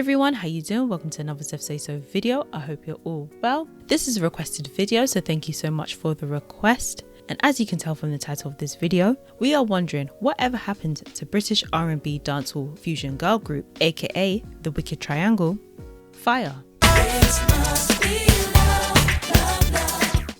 everyone, how you doing? Welcome to another xoxo video. I hope you're all well. This is a requested video, so thank you so much for the request. And as you can tell from the title of this video, we are wondering whatever happened to British R&B dancehall fusion girl group, aka the Wicked Triangle, FAYA.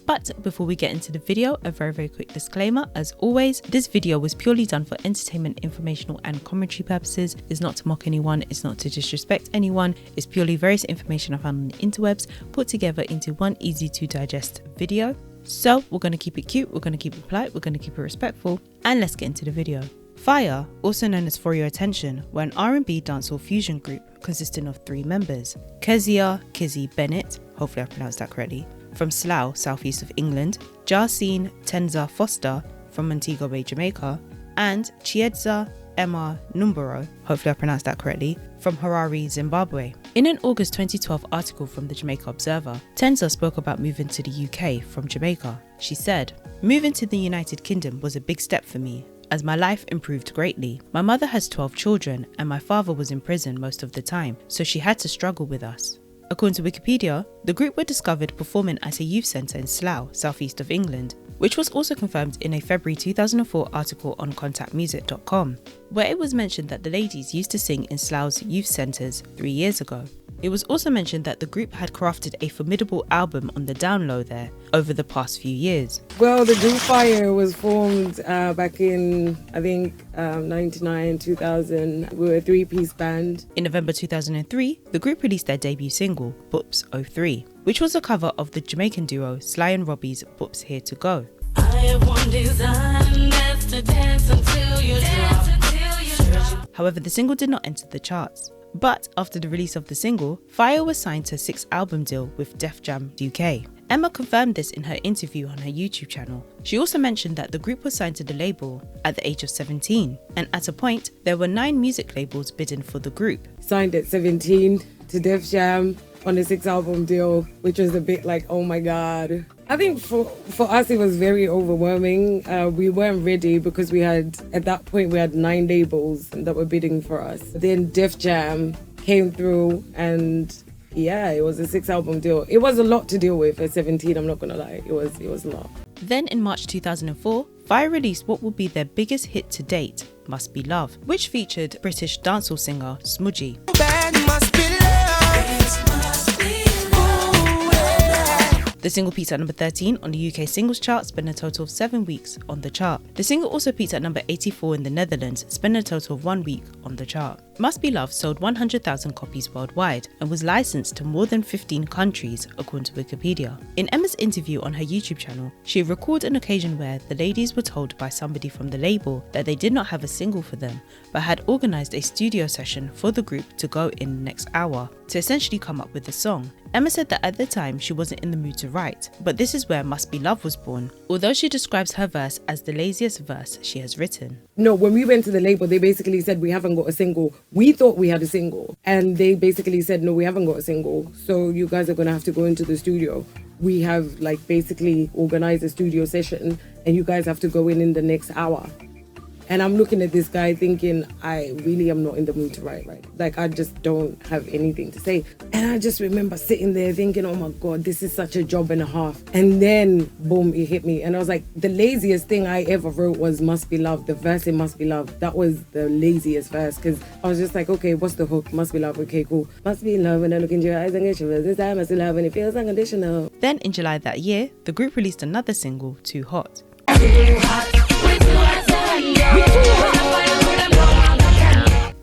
But before we get into the video, a very quick disclaimer. As always, this video was purely done for entertainment, informational and commentary purposes. It's not to mock anyone, it's not to disrespect anyone, it's purely various information I found on the interwebs put together into one easy to digest video. So we're going to keep it cute, we're going to keep it polite, we're going to keep it respectful, and let's get into the video. FAYA, also known as For Your Attention, were an R&B dancehall fusion group consisting of 3 members. Kezia Kizzy Bennett, hopefully I pronounced that correctly, from Slough, southeast of England, Jarsine Tenza Foster from Montego Bay, Jamaica, and Chiedza Emma Numburo, hopefully I pronounced that correctly, from Harare, Zimbabwe. In an August 2012 article from the Jamaica Observer, Tenza spoke about moving to the UK from Jamaica. She said, "Moving to the United Kingdom was a big step for me, as my life improved greatly. My mother has 12 children and my father was in prison most of the time, so she had to struggle with us." According to Wikipedia, the group were discovered performing at a youth centre in Slough, southeast of England, which was also confirmed in a February 2004 article on contactmusic.com, where it was mentioned that the ladies used to sing in Slough's youth centres 3 years ago. It was also mentioned that the group had crafted a formidable album on the down low there over the past few years. Well, the group FYA was formed back in, I think, 99, 2000. We were a 3-piece band. In November 2003, the group released their debut single, Boops 03, which was a cover of the Jamaican duo Sly and Robbie's Boops Here to Go. I have one design, that's to dance until you drop. However, the single did not enter the charts. But after the release of the single, FAYA was signed to a 6-album deal with Def Jam UK. Emma confirmed this in her interview on her YouTube channel. She also mentioned that the group was signed to the label at the age of 17, and at a point, there were 9 music labels bidding for the group. Signed at 17 to Def Jam on a 6-album deal, which was a bit like, oh my God. I think for us it was very overwhelming. We weren't ready because at that point we had 9 labels that were bidding for us. Then Def Jam came through and yeah, it was a 6-album deal. It was a lot to deal with at 17, I'm not gonna lie. It was a lot. Then in March 2004, FAYA released what will be their biggest hit to date, Must Be Love, which featured British dancehall singer Smudgy. The single peaked at number 13 on the UK singles chart, spending a total of 7 weeks on the chart. The single also peaked at number 84 in the Netherlands, spending a total of 1 week on the chart. Must Be Love sold 100,000 copies worldwide and was licensed to more than 15 countries, according to Wikipedia. In Emma's interview on her YouTube channel, she recalled an occasion where the ladies were told by somebody from the label that they did not have a single for them, but had organised a studio session for the group to go in the next hour to essentially come up with a song. Emma said that at the time she wasn't in the mood to write, but this is where Must Be Love was born, although she describes her verse as the laziest verse she has written. No, when we went to the label, they basically said, we haven't got a single. We thought we had a single. And they basically said, no, we haven't got a single. So you guys are going to have to go into the studio. We have basically organized a studio session and you guys have to go in the next hour. And I'm looking at this guy thinking, I really am not in the mood to write. I just don't have anything to say. And I just remember sitting there thinking, oh my God, this is such a job and a half. And then, boom, it hit me. And I was like, the laziest thing I ever wrote was Must Be Love. The verse in Must Be Love. That was the laziest verse because I was just like, okay, what's the hook? Must be love. Okay, cool. Must be love when I look into your eyes and get you. This time must be love when it feels unconditional. Then in July that year, the group released another single, Too Hot.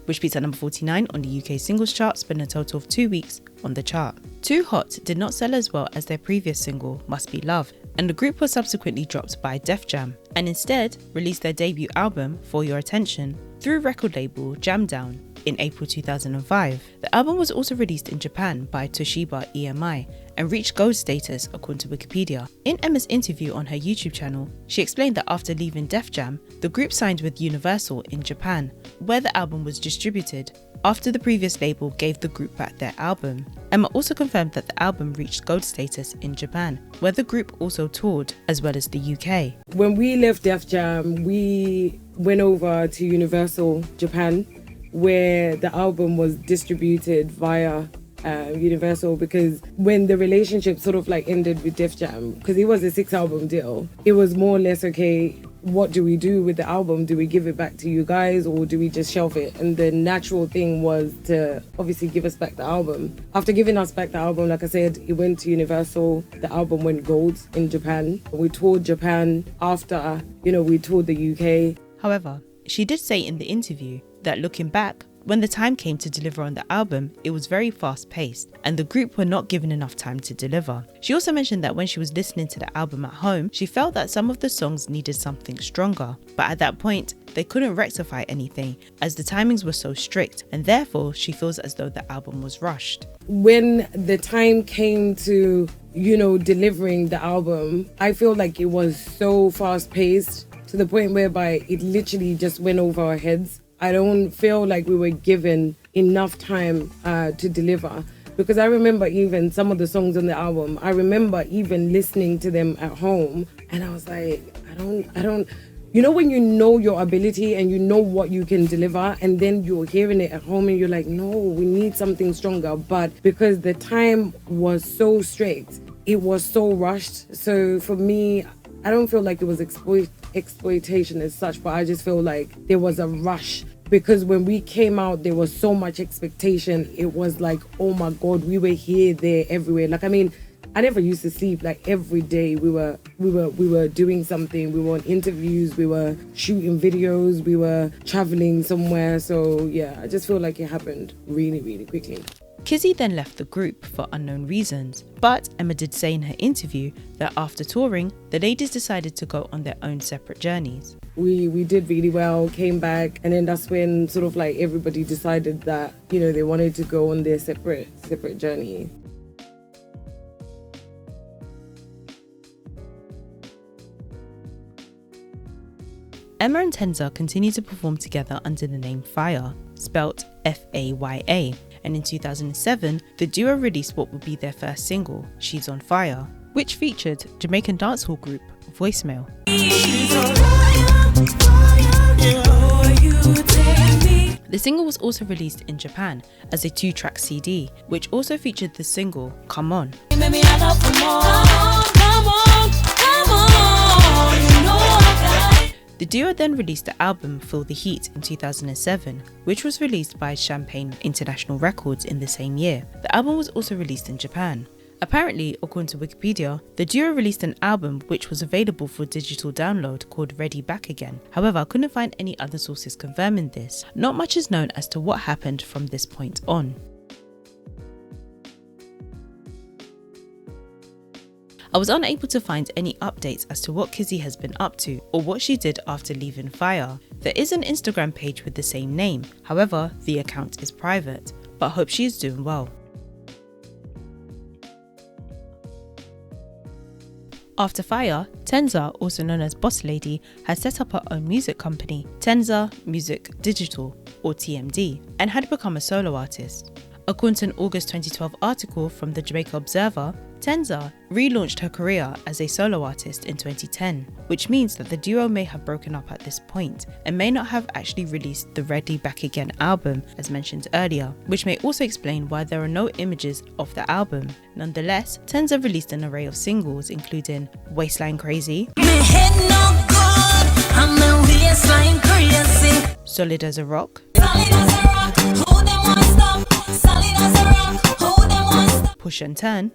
Which peaked at number 49 on the UK singles chart, spending a total of 2 weeks on the chart. Too Hot did not sell as well as their previous single, Must Be Love, and the group was subsequently dropped by Def Jam, and instead released their debut album, For Your Attention, through record label Jam Down in April 2005. The album was also released in Japan by Toshiba EMI and reached gold status according to Wikipedia. In Emma's interview on her YouTube channel, she explained that after leaving Def Jam, the group signed with Universal in Japan, where the album was distributed, after the previous label gave the group back their album. Emma also confirmed that the album reached gold status in Japan, where the group also toured, as well as the UK. When we left Def Jam, we went over to Universal Japan where the album was distributed via Universal, because when the relationship sort of like ended with Def Jam, because it was a 6-album deal, it was more or less, okay, what do we do with the album? Do we give it back to you guys, or do we just shelf it? And the natural thing was to obviously give us back the album. After giving us back the album, like I said, it went to Universal. The album went gold in Japan. We toured Japan after, we toured the UK. However, she did say in the interview that looking back, when the time came to deliver on the album, it was very fast-paced and the group were not given enough time to deliver. She also mentioned that when she was listening to the album at home, she felt that some of the songs needed something stronger, but at that point, they couldn't rectify anything as the timings were so strict, and therefore she feels as though the album was rushed. When the time came to, delivering the album, I feel like it was so fast-paced to the point whereby it literally just went over our heads. I don't feel like we were given enough time to deliver, because I remember even some of the songs on the album, I remember even listening to them at home, and I was like, I don't, when you know your ability and you know what you can deliver, and then you're hearing it at home and you're like, no, we need something stronger. But because the time was so strict, it was so rushed. So for me, I don't feel like it was exploitation as such, but I just feel like there was a rush, because when we came out, there was so much expectation. It was like, oh my God, we were here, there, everywhere. Like, I mean, I never used to sleep. Like every day we were doing something. We were on interviews, we were shooting videos, we were traveling somewhere. So yeah, I just feel like it happened really, really quickly. Kizzy then left the group for unknown reasons, but Emma did say in her interview that after touring, the ladies decided to go on their own separate journeys. We did really well, came back, and then that's when sort of like everybody decided that, they wanted to go on their separate journey. Emma and Tenza continue to perform together under the name FAYA, spelt FAYA, and in 2007, the duo released what would be their first single, She's on Fire, which featured Jamaican dancehall group Voicemail. The single was also released in Japan as a 2-track CD, which also featured the single Come On. The duo then released the album Feel the Heat in 2007, which was released by Champagne International Records in the same year. The album was also released in Japan. Apparently, according to Wikipedia, the duo released an album which was available for digital download called Ready Back Again. However, I couldn't find any other sources confirming this. Not much is known as to what happened from this point on. I was unable to find any updates as to what Kizzy has been up to or what she did after leaving FAYA. There is an Instagram page with the same name, however, the account is private, but I hope she is doing well. After FAYA, Tenza, also known as Boss Lady, has set up her own music company, Tenza Music Digital, or TMD, and had become a solo artist. According to an August 2012 article from the Jamaica Observer, Tenza relaunched her career as a solo artist in 2010, which means that the duo may have broken up at this point and may not have actually released the Ready Back Again album as mentioned earlier, which may also explain why there are no images of the album. Nonetheless, Tenza released an array of singles including Waistline Crazy, Solid as a Rock, Push and Turn,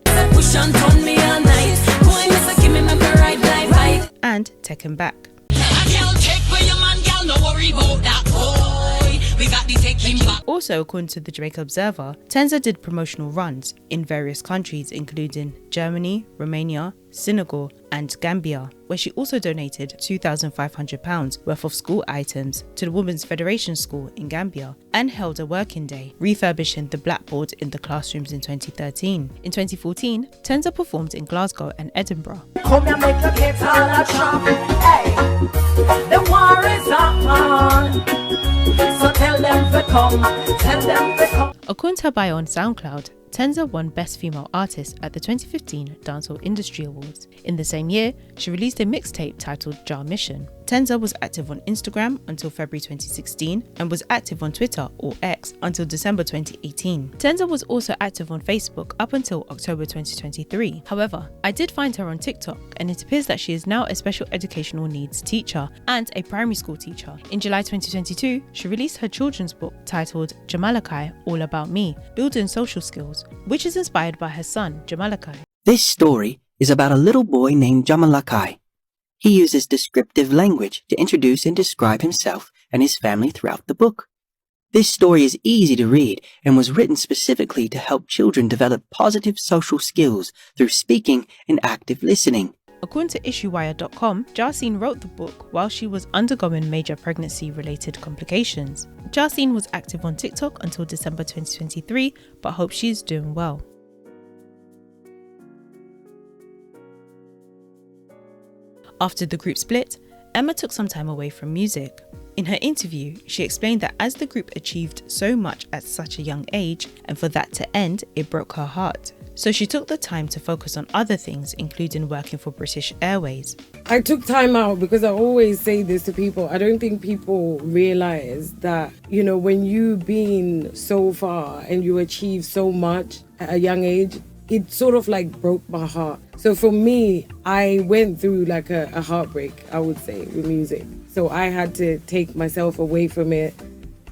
and Taken Back. Also, according to the Jamaica Observer, Tenza did promotional runs in various countries including Germany, Romania, Senegal and Gambia, where she also donated £2,500 worth of school items to the Women's Federation School in Gambia and held a working day, refurbishing the blackboard in the classrooms in 2013. In 2014, Tenza performed in Glasgow and Edinburgh. Come and make your kids all a trap. Hey, the war is on. So tell them to come, tell them to come. According to her bio on SoundCloud, Tenza won Best Female Artist at the 2015 Dancehall Industry Awards. In the same year, she released a mixtape titled Jar Mission. Tenza was active on Instagram until February 2016 and was active on Twitter or X until December 2018. Tenza was also active on Facebook up until October 2023. However, I did find her on TikTok and it appears that she is now a special educational needs teacher and a primary school teacher. In July 2022, she released her children's book titled Jamalakai, All About Me, Building Social Skills, which is inspired by her son, Jamalakai. This story is about a little boy named Jamalakai. He uses descriptive language to introduce and describe himself and his family throughout the book. This story is easy to read and was written specifically to help children develop positive social skills through speaking and active listening. According to issuewire.com, Jarsine wrote the book while she was undergoing major pregnancy-related complications. Jarsine was active on TikTok until December 2023, but hopes she is doing well. After the group split, Emma took some time away from music. In her interview, she explained that as the group achieved so much at such a young age, and for that to end, it broke her heart. So she took the time to focus on other things, including working for British Airways. I took time out because I always say this to people. I don't think people realize that, when you've been so far and you achieve so much at a young age, it sort of like broke my heart. So for me, I went through like a heartbreak, I would say, with music. So I had to take myself away from it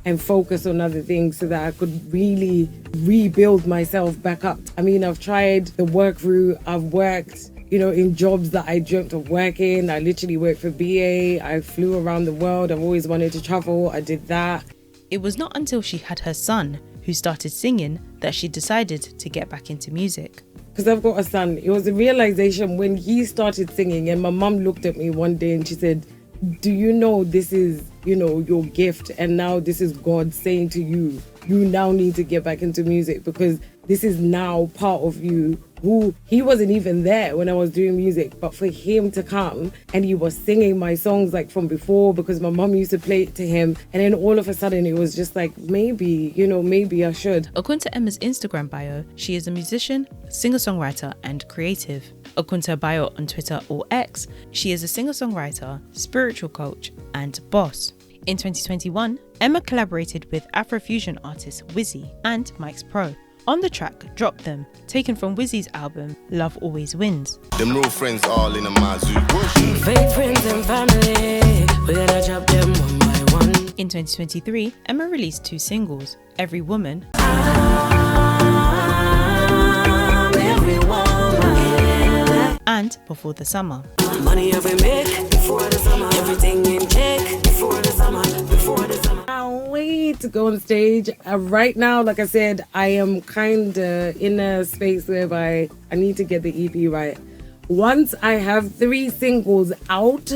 and focus on other things so that I could really rebuild myself back up. I mean, I've tried the work route. I've worked, in jobs that I dreamt of working. I literally worked for BA. I flew around the world. I've always wanted to travel. I did that. It was not until she had her son, who started singing, that she decided to get back into music. Because I've got a son. It was a realization when he started singing and my mum looked at me one day and she said, do you know this is, your gift, and now this is God saying to you, you now need to get back into music because this is now part of you. He wasn't even there when I was doing music, but for him to come and he was singing my songs like from before because my mum used to play it to him, and then all of a sudden it was just like, maybe I should. According to Emma's Instagram bio, she is a musician, singer-songwriter and creative. According to her bio on Twitter or X, she is a singer-songwriter, spiritual coach and boss. In 2021, Emma collaborated with Afrofusion artist Wizzy and Mike's Pro on the track Drop Them, taken from Wizzy's album Love Always Wins. Them real friends all in a mazoo. Fake friends and family, we gotta drop them one by one. In 2023, Emma released 2 singles, Every Woman Every woman. and Before the Summer. Money every make before the summer. Everything in check before the summer. Before the summer. I can't wait to go on stage. Right now, like I said, I am kind of in a space whereby I need to get the EP right. Once I have 3 singles out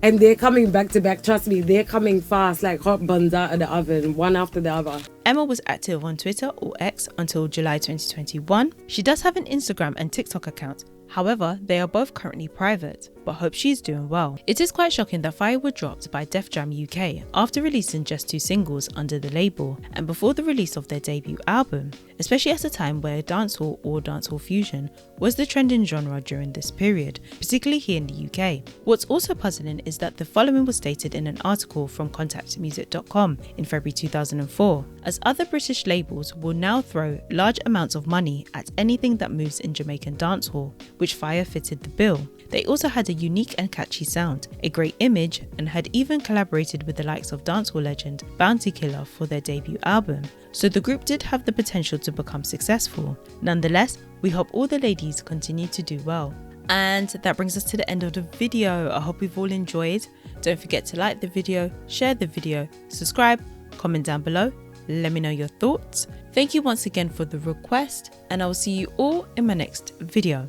and they're coming back to back, trust me, they're coming fast like hot buns out of the oven, one after the other. Emma was active on Twitter or X until July 2021. She does have an Instagram and TikTok account. However, they are both currently private, but hope she's doing well. It is quite shocking that FYA were dropped by Def Jam UK after releasing just 2 singles under the label and before the release of their debut album, especially at a time where dancehall or dancehall fusion was the trending genre during this period, particularly here in the UK. What's also puzzling is that the following was stated in an article from contactmusic.com in February 2004, as other British labels will now throw large amounts of money at anything that moves in Jamaican dancehall, which FYA fitted the bill. They also had a unique and catchy sound, a great image, and had even collaborated with the likes of dancehall legend Bounty Killer for their debut album. So the group did have the potential to become successful. Nonetheless, we hope all the ladies continue to do well. And that brings us to the end of the video. I hope you've all enjoyed. Don't forget to like the video, share the video, subscribe, comment down below. Let me know your thoughts. Thank you once again for the request, and I will see you all in my next video.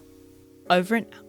Over and out.